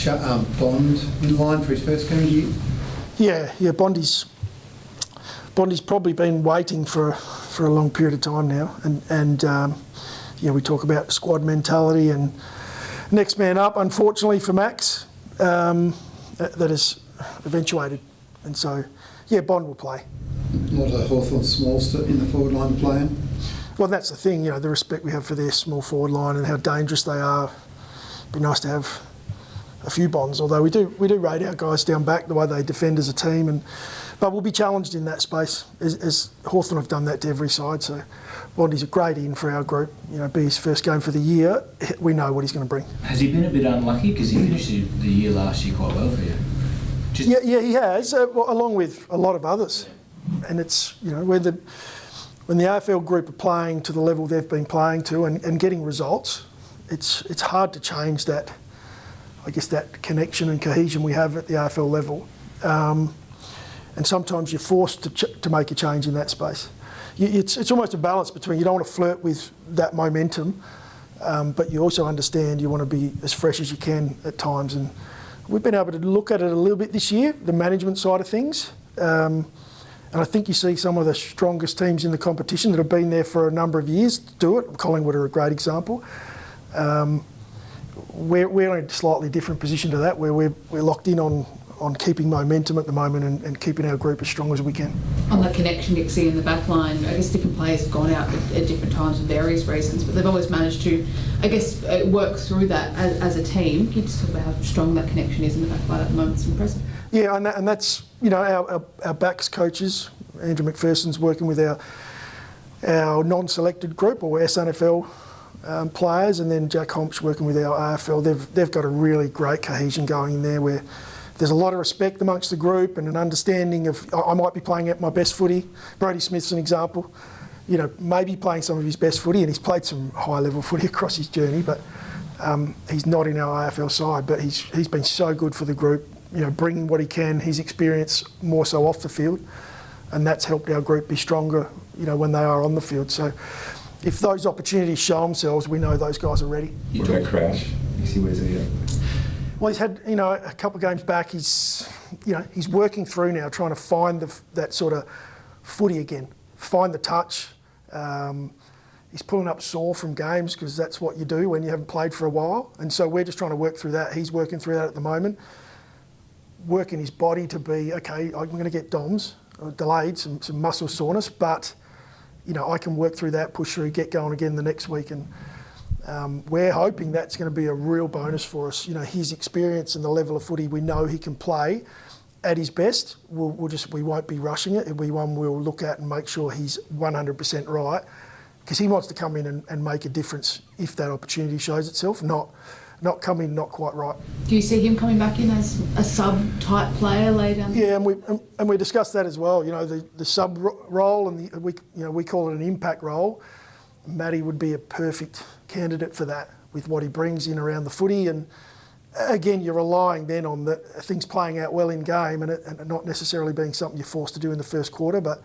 Bond in line for his first game of the year? Yeah, Bondi's probably been waiting for a long period of time now, and we talk about squad mentality and next man up. Unfortunately for Max, that has eventuated, and so Bond will play. A lot of Hawthorn smalls in the forward line playing. Well, that's the thing, the respect we have for their small forward line and how dangerous they are. It'd be nice to have a few Bonds, although we do rate our guys down back the way they defend as a team, but we'll be challenged in that space, as Hawthorn have done that to every side. So Bondi's a great in for our group. Be his first game for the year. We know what he's going to bring. Has he been a bit unlucky because he finished the year last year quite well for you? Yeah, he has, along with a lot of others. And it's when the AFL group are playing to the level they've been playing to and getting results, it's hard to change that. I guess that connection and cohesion we have at the AFL level. And sometimes you're forced to make a change in that space. It's almost a balance between you don't want to flirt with that momentum, but you also understand you want to be as fresh as you can at times. And we've been able to look at it a little bit this year, the management side of things. And I think you see some of the strongest teams in the competition that have been there for a number of years do it. Collingwood are a great example. We're in a slightly different position to that, where we're locked in on keeping momentum at the moment and keeping our group as strong as we can. On the connection you see in the back line, I guess different players have gone out at different times for various reasons, but they've always managed to, I guess, work through that as a team. Can you just talk about how strong that connection is in the back line at the moment? It's impressive. Yeah, and that's our backs coaches. Andrew McPherson's working with our non-selected group, or SNFL players, and then Jack Homp's working with our AFL. They've got a really great cohesion going in there, where there's a lot of respect amongst the group and an understanding of I might be playing at my best footy. Brodie Smith's an example. Maybe playing some of his best footy, and he's played some high-level footy across his journey, but he's not in our AFL side. But he's been so good for the group, bringing what he can, his experience more so off the field, and that's helped our group be stronger, when they are on the field. So if those opportunities show themselves, we know those guys are ready. What about Crouch? Where's he at? Well, he's had, a couple of games back. He's working through now, trying to find that sort of footy again, find the touch. He's pulling up sore from games because that's what you do when you haven't played for a while. And so we're just trying to work through that. He's working through that at the moment, working his body to be, okay, I'm going to get DOMS, delayed, some muscle soreness, but, I can work through that, push through, get going again the next week. And we're hoping that's going to be a real bonus for us. His experience and the level of footy we know he can play at his best. We won't be rushing it. It'll be one we'll look at and make sure he's 100% right, because he wants to come in and make a difference if that opportunity shows itself, not come in not quite right. Do you see him coming back in as a sub-type player later? Yeah, and we discussed that as well. The sub role, and we call it an impact role. Matty would be a perfect candidate for that, with what he brings in around the footy. And again, you're relying then on things playing out well in game and not necessarily being something you're forced to do in the first quarter. But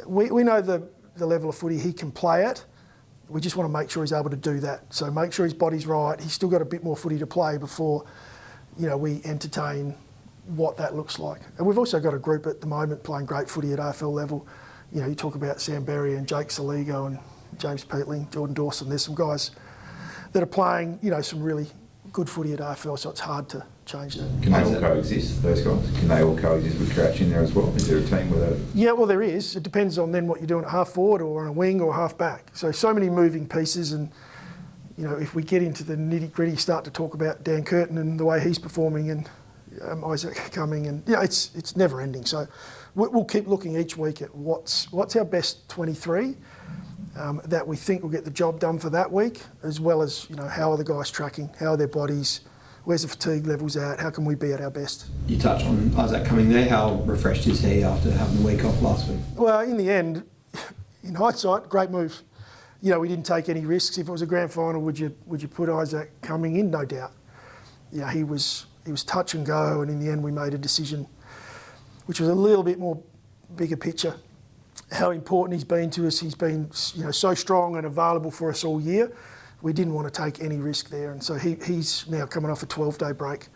we know the level of footy he can play at. We just want to make sure he's able to do that. So make sure his body's right. He's still got a bit more footy to play before, we entertain what that looks like. And we've also got a group at the moment playing great footy at AFL level. You talk about Sam Berry and Jake Saligo and James Peatling, Jordan Dawson. There's some guys that are playing, some really good footy at AFL, so it's hard to change that. Can they all coexist, those guys? Can they all coexist with Crouch in there as well? Is there a team with a... Yeah, well, there is. It depends on then what you're doing at half forward or on a wing or half back. So many moving pieces, and, if we get into the nitty-gritty, start to talk about Dan Curtin and the way he's performing, and Isaac Cumming, and, it's never ending. So we'll keep looking each week at what's our best 23, that we think will get the job done for that week, as well as, how are the guys tracking, how are their bodies, where's the fatigue levels at, how can we be at our best. You touched on Isaac Cumming there. How refreshed is he after having the week off last week? Well, in the end, in hindsight, great move. We didn't take any risks. If it was a grand final, would you put Isaac Cumming in? No doubt. He was touch and go, and in the end we made a decision which was a little bit more bigger picture. How important he's been to us. He's been so strong and available for us all year. we didn't want to take any risk there. And so he's now coming off a 12-day break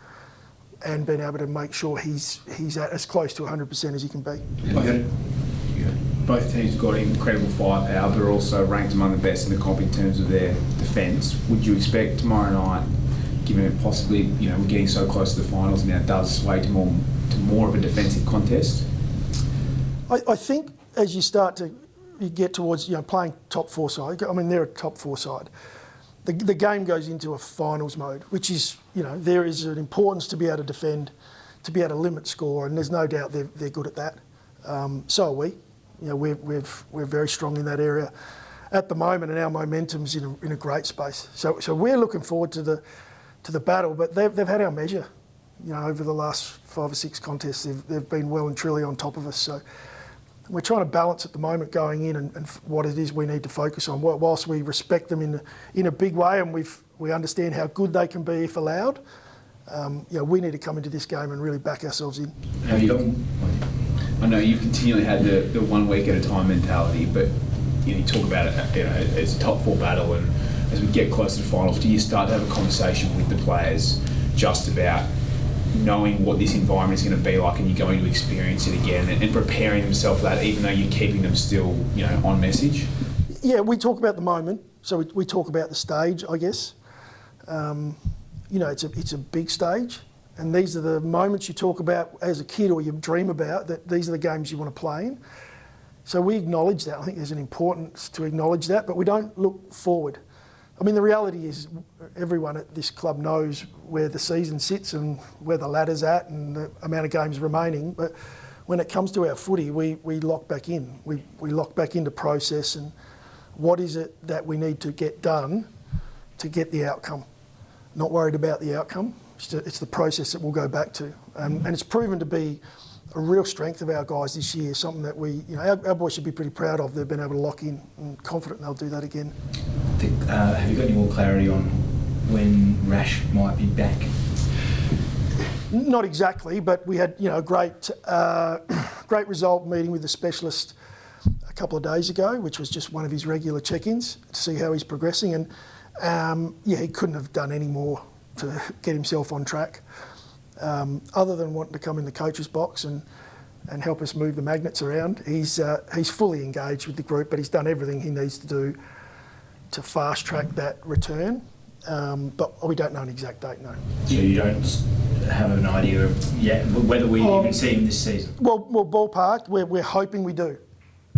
and been able to make sure he's at as close to 100% as he can be. Both teams got incredible firepower, but are also ranked among the best in the comp in terms of their defence. Would you expect tomorrow night, given it possibly, we're getting so close to the finals now, it does sway to more of a defensive contest? I think as you get towards playing top four side, I mean they're a top four side, the game goes into a finals mode, which is, there is an importance to be able to defend, to be able to limit score, and there's no doubt they're good at that. So are we. We're very strong in that area at the moment, and our momentum's in a great space. So we're looking forward to the battle, but they've had our measure. Over the last 5 or 6 contests, they've been well and truly on top of us. So we're trying to balance at the moment going in and what it is we need to focus on. Whilst we respect them in a big way, and we understand how good they can be if allowed, we need to come into this game and really back ourselves in. Have you gotten? I know you've continually had the 1 week at a time mentality, but you talk about it, it's a top 4 battle, and as we get closer to finals, do you start to have a conversation with the players just about knowing what this environment is going to be like, and you're going to experience it again, and preparing themselves for that, even though you're keeping them still, on message? Yeah, we talk about the moment, so we talk about the stage, I guess. It's a big stage, and these are the moments you talk about as a kid, or you dream about, that these are the games you want to play in. So we acknowledge that. I think there's an importance to acknowledge that, but we don't look forward. I mean, the reality is everyone at this club knows where the season sits and where the ladder's at and the amount of games remaining. But when it comes to our footy, we lock back in. We lock back into process and what is it that we need to get done to get the outcome. Not worried about the outcome. It's the process that we'll go back to. And it's proven to be a real strength of our guys this year, something that our boys should be pretty proud of. They've been able to lock in and confident they'll do that again. Have you got any more clarity on when Rash might be back? Not exactly, but we had a great result meeting with the specialist a couple of days ago, which was just one of his regular check-ins to see how he's progressing. And he couldn't have done any more to get himself on track, other than wanting to come in the coach's box and help us move the magnets around. He's fully engaged with the group, but he's done everything he needs to do to fast track that return, but we don't know an exact date, no. So you don't have an idea of yet whether we even see him this season? Well, ballpark, we're hoping we do.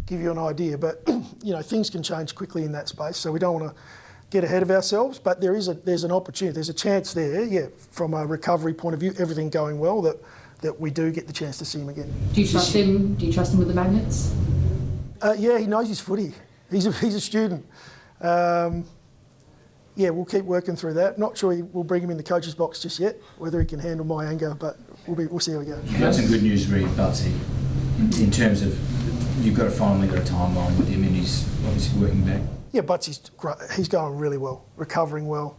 Give you an idea, but things can change quickly in that space, so we don't want to get ahead of ourselves. But there's an opportunity, there's a chance there, from a recovery point of view, everything going well, that we do get the chance to see him again. Do you trust him? Do you trust him with the magnets? Yeah, he knows his footy. He's a student. We'll keep working through that. Not sure we'll bring him in the coach's box just yet, whether he can handle my anger, but we'll see how we go. You've got some good news for you, Butsy, in terms of you've finally got a timeline with him, and he's obviously working back. Yeah, Butsy's great. He's going really well, recovering well.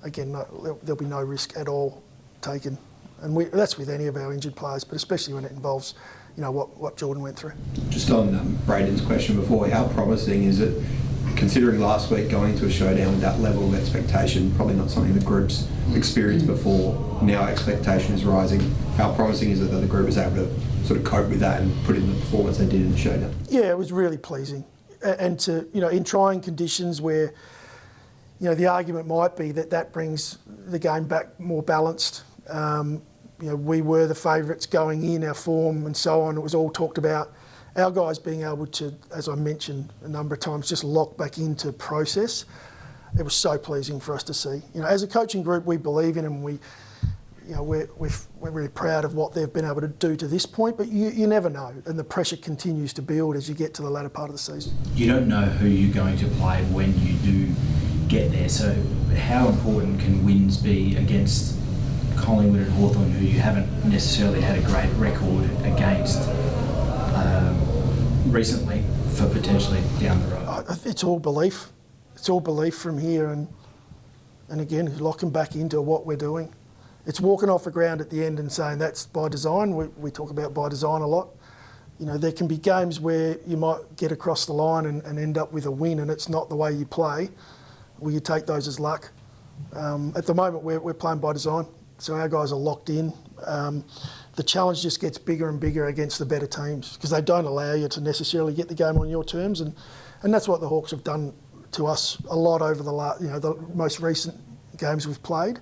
Again, there'll be no risk at all taken, and that's with any of our injured players, but especially when it involves, what Jordan went through. Just on Braden's question before, how promising is it, considering last week going into a showdown with that level of expectation, probably not something the group's experienced before, now expectation is rising. How promising is it that the group is able to sort of cope with that and put in the performance they did in the showdown? Yeah, it was really pleasing. And to, in trying conditions where, the argument might be that brings the game back more balanced. We were the favourites going in, our form and so on, it was all talked about. Our guys being able to, as I mentioned a number of times, just lock back into process, it was so pleasing for us to see. As a coaching group, we believe in them. We're really proud of what they've been able to do to this point, but you never know, and the pressure continues to build as you get to the latter part of the season. You don't know who you're going to play when you do get there, so how important can wins be against Collingwood and Hawthorn, who you haven't necessarily had a great record against recently, for potentially down the road? It's all belief. It's all belief from here, and again, locking back into what we're doing. It's walking off the ground at the end and saying that's by design. We talk about by design a lot. There can be games where you might get across the line and end up with a win, and it's not the way you play. Will you take those as luck? At the moment, we're playing by design, so our guys are locked in. The challenge just gets bigger and bigger against the better teams because they don't allow you to necessarily get the game on your terms, and that's what the Hawks have done to us a lot over the most recent games we've played,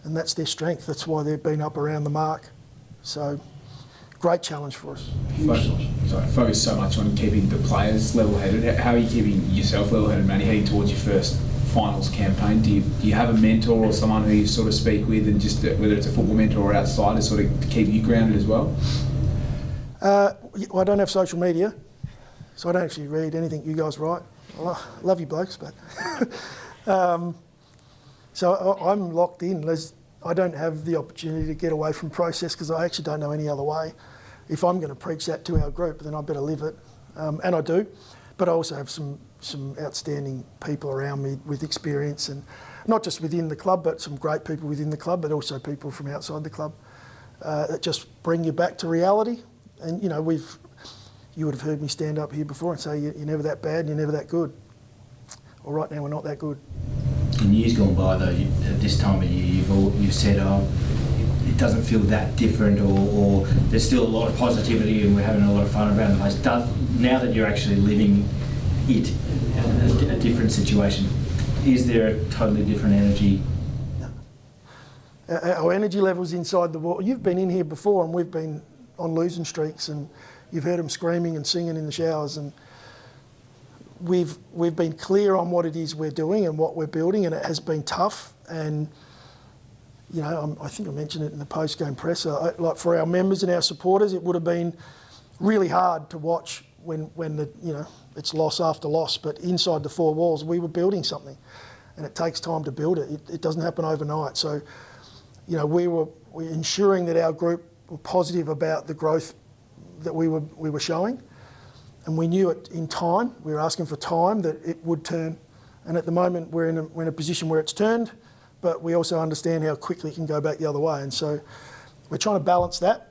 and that's their strength. That's why they've been up around the mark. So, great challenge for us. Focus so much on keeping the players level-headed. How are you keeping yourself level-headed, Manny, heading towards your first finals campaign? Do you have a mentor or someone who you sort of speak with, and just whether it's a football mentor or outside, to sort of keep you grounded as well? Well, I don't have social media, so I don't actually read anything you guys write. I love you blokes, but so I'm locked in. I don't have the opportunity to get away from process because I actually don't know any other way. If I'm going to preach that to our group, then I better live it, and I do. But I also have some outstanding people around me with experience, and not just within the club, but some great people within the club, but also people from outside the club that just bring you back to reality. And you would have heard me stand up here before and say you're never that bad and you're never that good. Well, right now we're not that good. In years gone by, though, at this time of year, you've said, it doesn't feel that different, or there's still a lot of positivity and we're having a lot of fun around the place. Now that you're actually living it, a different situation, is there a totally different energy? Our energy levels inside the wall. You've been in here before and we've been on losing streaks, and you've heard them screaming and singing in the showers, and we've been clear on what it is we're doing and what we're building, and it has been tough. And I think I mentioned it in the post-game presser. Like for our members and our supporters, it would have been really hard to watch when it's loss after loss. But inside the four walls, we were building something, and it takes time to build it. It doesn't happen overnight. So, we're ensuring that our group were positive about the growth that we were showing, and we knew it in time. We were asking for time that it would turn, and at the moment we're in a position where it's turned, but we also understand how quickly it can go back the other way, and so we're trying to balance that.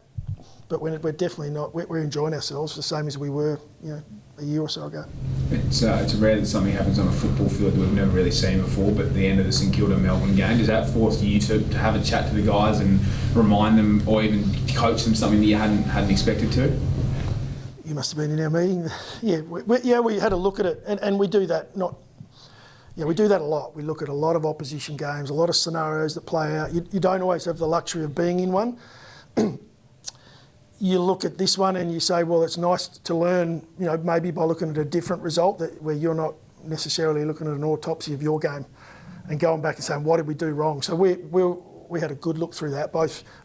But we're definitely not. We're enjoying ourselves the same as we were, a year or so ago. It's rare that something happens on a football field that we've never really seen before, but the end of the St Kilda Melbourne game, does that force you to have a chat to the guys and remind them, or even coach them something that you hadn't expected to? You must have been in our meeting. Yeah, we had a look at it, and we do that. We do that a lot. We look at a lot of opposition games, a lot of scenarios that play out. You don't always have the luxury of being in one. You look at this one and you say, well, it's nice to learn, maybe by looking at a different result where you're not necessarily looking at an autopsy of your game and going back and saying, what did we do wrong? So we had a good look through that,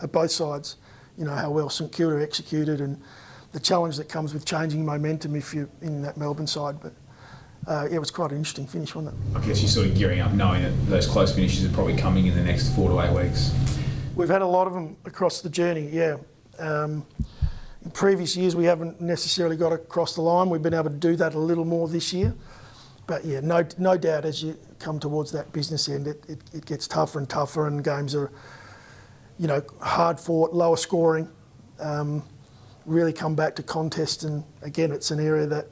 at both sides, how well St Kilda executed and the challenge that comes with changing momentum if you're in that Melbourne side. But it was quite an interesting finish, wasn't it? I guess you're sort of gearing up knowing that those close finishes are probably coming in the next 4 to 8 weeks. We've had a lot of them across the journey, yeah. In previous years, we haven't necessarily got across the line. We've been able to do that a little more this year. But yeah, no doubt as you come towards that business end, it gets tougher and tougher, and games are, hard fought, lower scoring, really come back to contest. And again, it's an area that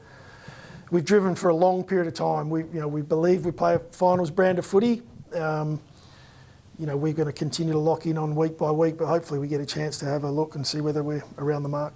we've driven for a long period of time. We believe we play a finals brand of footy. We're going to continue to lock in on week by week, but hopefully we get a chance to have a look and see whether we're around the mark.